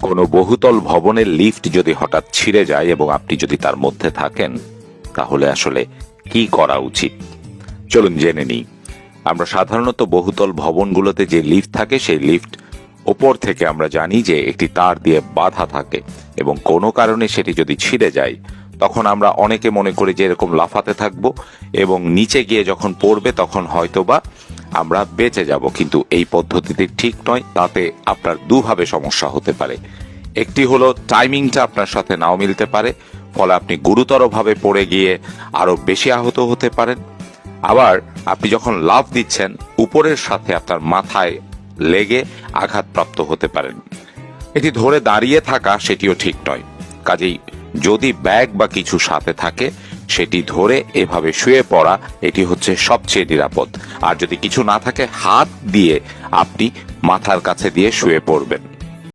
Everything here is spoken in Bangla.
কোনো বহুতল ভবনের লিফট যদি হঠাৎ ছিঁড়ে যায় এবং আপনি যদি তার মধ্যে থাকেন, তাহলে আসলে কি করা উচিত? চলুন জেনে নিই। আমরা সাধারণত বহুতল ভবনগুলোতে যে লিফট থাকে, সেই লিফট ওপর থেকে আমরা জানি যে একটি তার দিয়ে বাঁধা থাকে, এবং কোনো কারণে সেটি যদি ছিঁড়ে যায়, তখন আমরা অনেকে মনে করি যে এরকম লাফাতে থাকবো এবং নিচে গিয়ে যখন পড়বে তখন হয়তোবা আমরা বেঁচে যাব। কিন্তু এই পদ্ধতিটি ঠিক নয়, তাতে আপনার দুভাবে সমস্যা হতে পারে। একটি হলো টাইমিংটা আপনার সাথে নাও মিলতে পারে, ফলে আপনি গুরুতরভাবে পড়ে গিয়ে আরো বেশি আহত হতে পারেন। আবার আপনি যখন লাফ দিচ্ছেন, উপরের সাথে আপনার মাথায় লেগে আঘাতপ্রাপ্ত হতে পারেন। এটি ধরে দাঁড়িয়ে থাকা সেটিও ঠিক নয়। কাজেই যদি ব্যাগ বা কিছু সাথে থাকে, সেটি ধরে এভাবে শুয়ে পড়া এটি হচ্ছে সবচেয়ে নিরাপদ। আর যদি কিছু না থাকে, হাত দিয়ে আপনি মাথার কাছে দিয়ে শুয়ে পড়বেন।